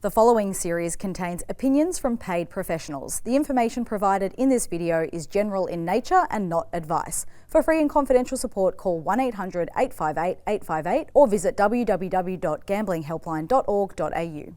The following series contains opinions from paid professionals. The information provided in this video is general in nature and not advice. For free and confidential support, call 1-800-858-858 or visit www.gamblinghelpline.org.au.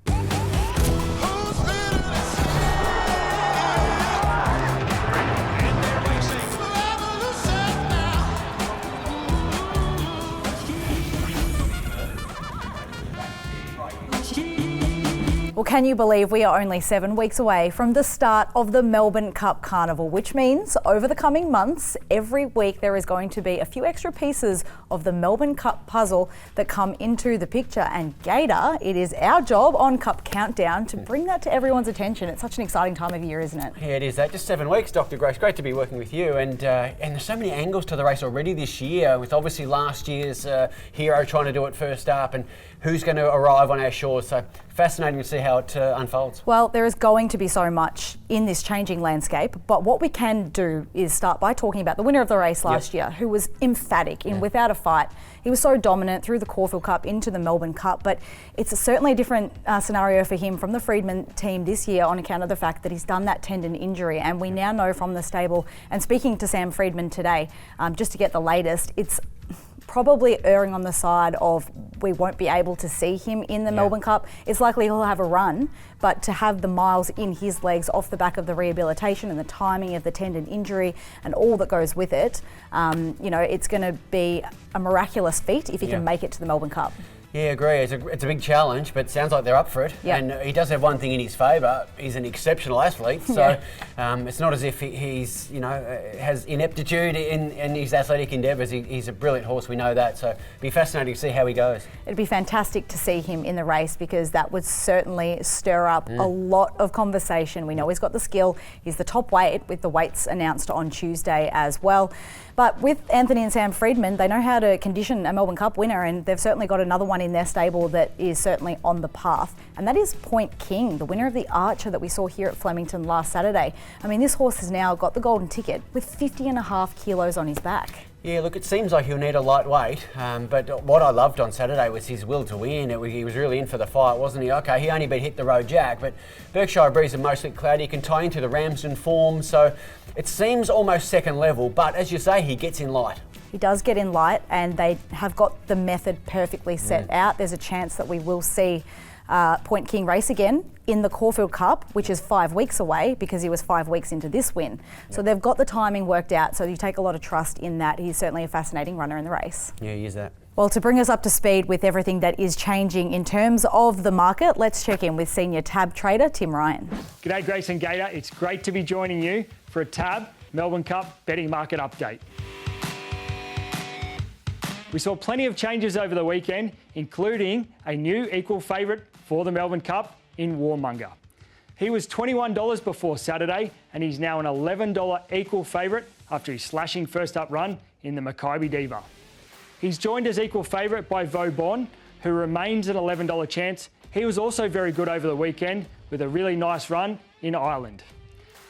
Well, can you believe we are only 7 weeks away from the start of the Melbourne Cup Carnival, which means over the coming months, every week there is going to be a few extra pieces of the Melbourne Cup puzzle that come into the picture. And Gator, it is our job on Cup Countdown to bring that to everyone's attention. It's such an exciting time of year, isn't it? Yeah, it is. Just 7 weeks, Dr. Grace. Great to be working with you. And there's so many angles to the race already this year, with obviously last year's hero trying to do it first up and who's going to arrive on our shores. So fascinating to see how it unfolds. Well, there is going to be so much in this changing landscape, but what we can do is start by talking about the winner of the race last year, who was emphatic in without a fight. He was so dominant through the Caulfield Cup into the Melbourne Cup, but it's certainly a different scenario for him from the Freedman team this year on account of the fact that he's done that tendon injury. And we now know from the stable, and speaking to Sam Freedman today, just to get the latest, it's probably erring on the side of we won't be able to see him in the Melbourne Cup. It's likely he'll have a run, but to have the miles in his legs off the back of the rehabilitation and the timing of the tendon injury and all that goes with it, it's going to be a miraculous feat if he can make it to the Melbourne Cup. Yeah, agree. It's a big challenge, but it sounds like they're up for it. Yep. And he does have one thing in his favour. He's an exceptional athlete, so it's not as if he's has ineptitude in his athletic endeavours. He's a brilliant horse. We know that. So it'd be fascinating to see how he goes. It'd be fantastic to see him in the race because that would certainly stir up a lot of conversation. We know he's got the skill. He's the top weight with the weights announced on Tuesday as well. But with Anthony and Sam Freedman, they know how to condition a Melbourne Cup winner, and they've certainly got another one in their stable that is certainly on the path. And that is Point King, the winner of the Archer that we saw here at Flemington last Saturday. I mean, this horse has now got the golden ticket with 50.5 kilos on his back. Yeah, look, it seems like he'll need a lightweight, but what I loved on Saturday was his will to win. He was really in for the fight, wasn't he? Okay, he only beat Hit the Road Jack, but Berkshire Breeze and Mostly Cloud, he can tie into the Ramsden form, so it seems almost second level, but as you say, he gets in light. He does get in light, and they have got the method perfectly set out. There's a chance that we will see Point King race again in the Caulfield Cup, which is 5 weeks away because he was 5 weeks into this win. So they've got the timing worked out, so you take a lot of trust in that. He's certainly a fascinating runner in the race. Yeah, he is that. Well, to bring us up to speed with everything that is changing in terms of the market, let's check in with senior tab trader Tim Ryan. G'day Grace and Gator, it's great to be joining you for a tab Melbourne Cup betting market update. We saw plenty of changes over the weekend, including a new equal favourite for the Melbourne Cup in Warmonger. He was $21 before Saturday, and he's now an $11 equal favourite after his slashing first up run in the Makybe Diva. He's joined as equal favourite by Vauban, who remains an $11 chance. He was also very good over the weekend with a really nice run in Ireland.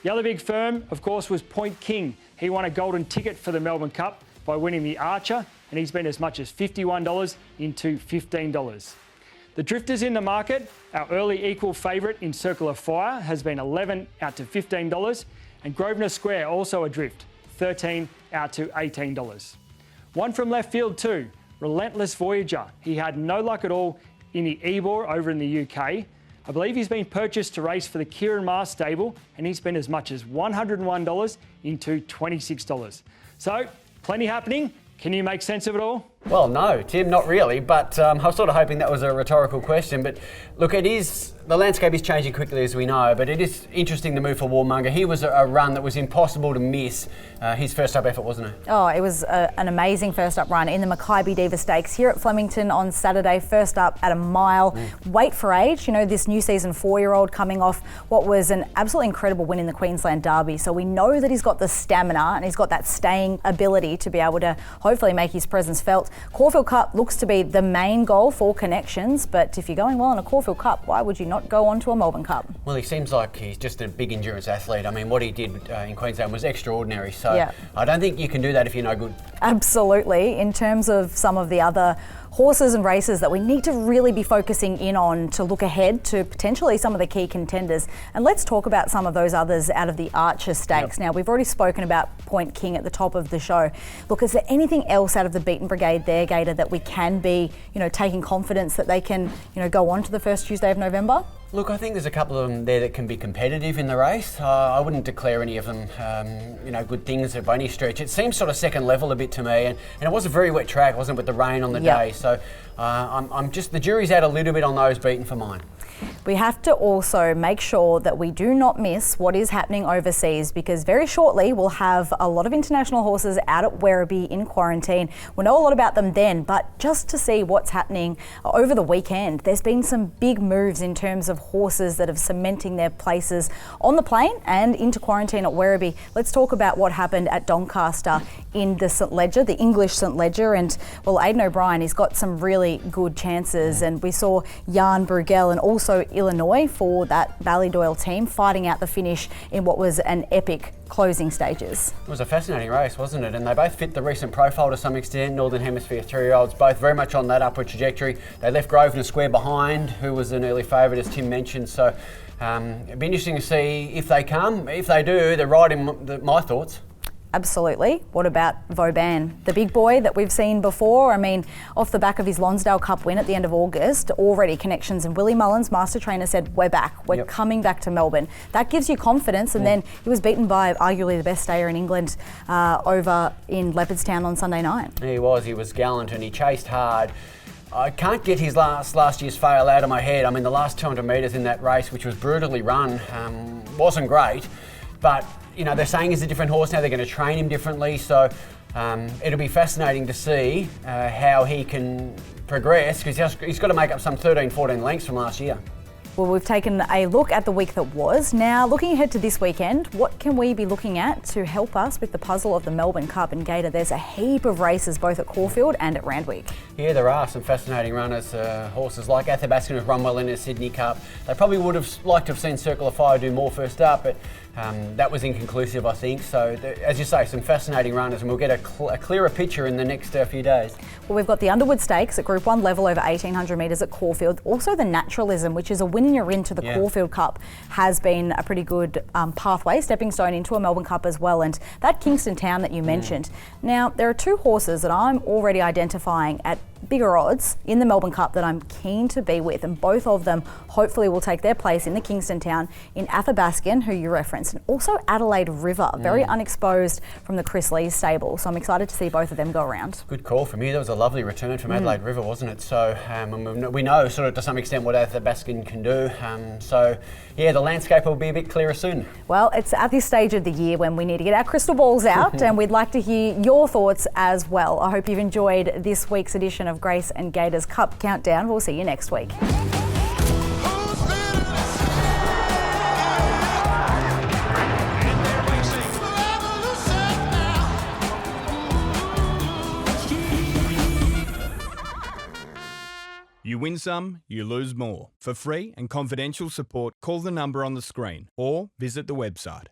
The other big firm, of course, was Point King. He won a golden ticket for the Melbourne Cup by winning the Archer, and he's been as much as $51 into $15. The drifters in the market, our early equal favourite in Circle of Fire has been $11 out to $15, and Grosvenor Square also adrift, $13 out to $18. One from left field too, Relentless Voyager. He had no luck at all in the Ebor over in the UK. I believe he's been purchased to race for the Kieran Maher stable, and he's been as much as $101 into $26. So, plenty happening. Can you make sense of it all? Well, no, Tim, not really, but I was sort of hoping that was a rhetorical question. But look, the landscape is changing quickly, as we know, but it is interesting the move for Warmonger. He was a run that was impossible to miss. His first up effort, wasn't it? Oh, it was an amazing first up run in the Makybe Diva Stakes here at Flemington on Saturday. First up at a mile. Weight for age, this new season 4-year-old coming off what was an absolutely incredible win in the Queensland Derby. So we know that he's got the stamina and he's got that staying ability to be able to hopefully make his presence felt. Caulfield Cup looks to be the main goal for connections, but if you're going well in a Caulfield Cup, why would you not go on to a Melbourne Cup? Well, he seems like he's just a big endurance athlete. I mean, what he did in Queensland was extraordinary, so I don't think you can do that if you're no good. Absolutely. In terms of some of the other horses and races that we need to really be focusing in on to look ahead to potentially some of the key contenders. And let's talk about some of those others out of the Archer Stakes. Now, we've already spoken about Point King at the top of the show. Look, is there anything else out of the beaten brigade there, Gator, that we can be, taking confidence that they can, go on to the first Tuesday of November? Look, I think there's a couple of them there that can be competitive in the race. I wouldn't declare any of them, good things by any stretch. It seems sort of second level a bit to me, and it was a very wet track, wasn't it, with the rain on the day. So I'm just, the jury's out a little bit on those beaten for mine. We have to also make sure that we do not miss what is happening overseas, because very shortly we'll have a lot of international horses out at Werribee in quarantine. We'll know a lot about them then, but just to see what's happening over the weekend, there's been some big moves in terms of horses that have cementing their places on the plane and into quarantine at Werribee. Let's talk about what happened at Doncaster in the St Ledger, the English St Ledger, and well, Aidan O'Brien, he's got some really good chances, and we saw Jan Bruegel and also Illinois for that Ballydoyle team fighting out the finish in what was an epic closing stages. It was a fascinating race, wasn't it? And they both fit the recent profile to some extent. Northern Hemisphere 3-year-olds, both very much on that upward trajectory. They left Grosvenor Square behind, who was an early favourite, as Tim mentioned. So it'd be interesting to see if they come. If they do, they're right in my thoughts. Absolutely. What about Vauban, the big boy that we've seen before? I mean, off the back of his Lonsdale Cup win at the end of August, already connections, and Willie Mullins, master trainer, said, we're back. We're coming back to Melbourne. That gives you confidence, and then he was beaten by arguably the best stayer in England over in Leopardstown on Sunday night. He was gallant, and he chased hard. I can't get his last year's fail out of my head. I mean, the last 200 metres in that race, which was brutally run, wasn't great, but they're saying he's a different horse now. They're going to train him differently. So it'll be fascinating to see how he can progress, because he's got to make up some 13, 14 lengths from last year. Well, we've taken a look at the week that was. Now, looking ahead to this weekend, what can we be looking at to help us with the puzzle of the Melbourne Cup? And Gator, there's a heap of races both at Caulfield and at Randwick. Yeah, there are some fascinating runners. Horses like Athabaskan have run well in the Sydney Cup. They probably would have liked to have seen Circle of Fire do more first up, but that was inconclusive, I think. So, as you say, some fascinating runners, and we'll get a clearer picture in the next few days. Well, we've got the Underwood Stakes at Group 1 level over 1,800 metres at Caulfield. Also the Naturalism, which is a win and you're into the Caulfield Cup, has been a pretty good pathway, stepping stone into a Melbourne Cup as well. And that Kingston Town that you mentioned. Now, there are two horses that I'm already identifying at bigger odds in the Melbourne Cup that I'm keen to be with, and both of them hopefully will take their place in the Kingston Town, in Athabaskan, who you referenced, and also Adelaide River, very unexposed from the Chris Lee's stable. So I'm excited to see both of them go around. Good call from you. That was a lovely return from Adelaide River, wasn't it? So we know sort of to some extent what Athabaskan can do. So the landscape will be a bit clearer soon. Well, it's at this stage of the year when we need to get our crystal balls out and we'd like to hear your thoughts as well. I hope you've enjoyed this week's edition of Grace and Gator's Cup Countdown. We'll see you next week. You win some, you lose more. For free and confidential support, call the number on the screen or visit the website.